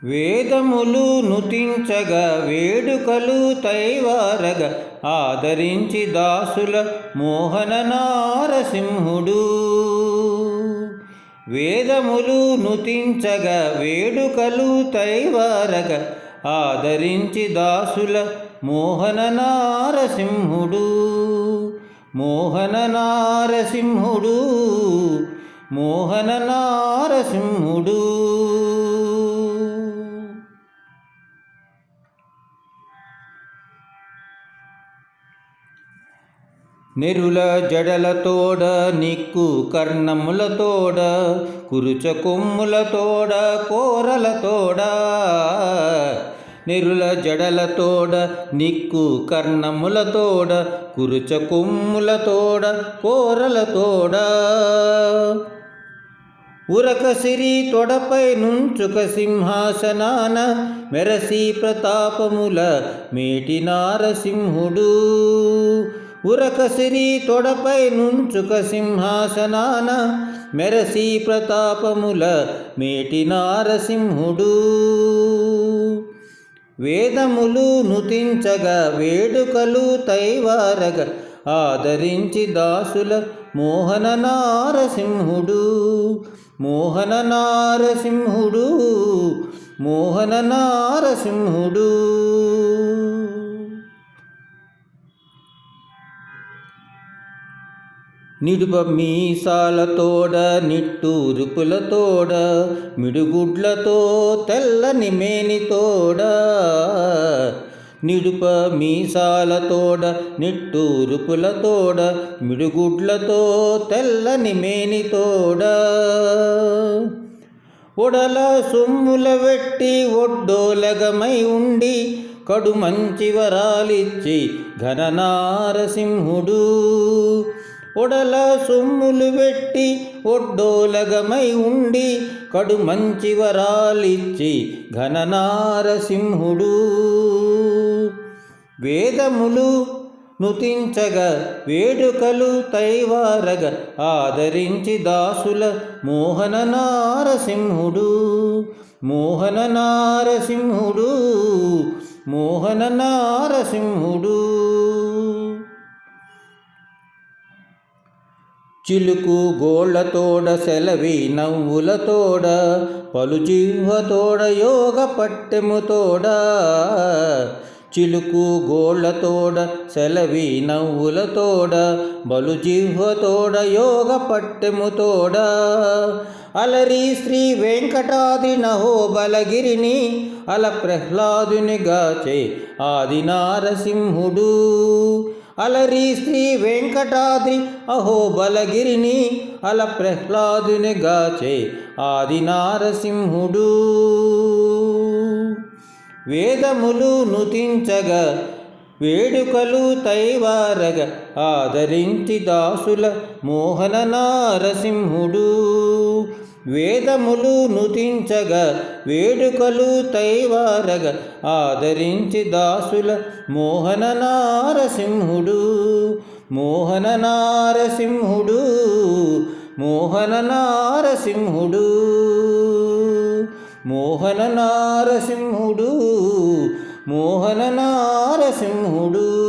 వేదములు నుతించగా వేడుకలు తైవారగ ఆదరించి దాసుల మోహన నారసింహుడు. వేదములు నుతించగా వేడుకలు తైవారగ ఆదరించి దాసుల మోహన నారసింహుడు. మోహన నారసింహుడు, మోహన నారసింహుడు. నెరుల జడలతోడ నిక్కు కర్ణములతోడ కురుచ కొమ్ములతోడ కోరలతోడ. నెరుల జడలతోడ నిక్కు కర్ణములతోడ కురుచ కొమ్ములతోడ కోరలతోడ. ఉరక సిరి తొడపై నుంచుక సింహాసనాన మెరసి ప్రతాపముల మేటి నారసింహుడు. ఉరక సిరి తొడపై నుంచుక సింహాసనాన మెరసి ప్రతాపముల మేటి నారసింహుడు. వేదములు నుతించగా వేడుకలు తైవారగ ఆదరించి దాసుల మోహన నారసింహుడు. మోహన నారసింహుడు, మోహన నారసింహుడు. నిడుప మీసాలతోడ నిట్టూరుపులతోడ మిడుగుడ్లతో తెల్లని మేనితోడ. నిడుప మీసాలతోడ నిట్టూరుపులతోడ మిడుగుడ్లతో తెల్లని మేనితోడ. ఒడల సొమ్ముల వెట్టి ఒడ్డోలగమై ఉండి కడు మంచి వరాలిచ్చి ఘన నారసింహుడు. ఒడల సొమ్ములు వెట్టి ఒడ్డోలగమై ఉండి కడు మంచి వరాలిచ్చి ఘన నారసింహుడు. వేదములు నుతించగా వేడుకలు తైవారగ ఆదరించి దాసుల మోహన నారసింహుడు. మోహన నారసింహుడు, మోహన నారసింహుడు. చిలుకు గోళ్లతోడ సెలవి నవ్వులతోడ పలుజిహ్వతోడ యోగ పట్టెముతోడ. చిలుకు గోళ్లతోడ సెలవి నవ్వులతోడ బలుజిహ్వతోడ యోగ పట్టెముతోడ. అలరి శ్రీ వెంకటాద్రి నహో బలగిరిని అల ప్రహ్లాదుని గాచే ఆది నారసింహుడు. అలరి శ్రీ వెంకటాద్రి అహో బలగిరిని అల ప్రహ్లాదుని గాచే ఆది నారసింహుడు. వేదములు నుతించగా వేడుకలు తైవారగ ఆదరించి దాసుల మోహన నారసింహుడు. వేదములు నుతించగా వేడుకలు తైవారగ ఆదరించి దాసుల మోహన నారసింహుడు. మోహన నారసింహుడు, మోహన నారసింహుడు. మోహన నారసింహుడు, మోహన నారసింహుడు.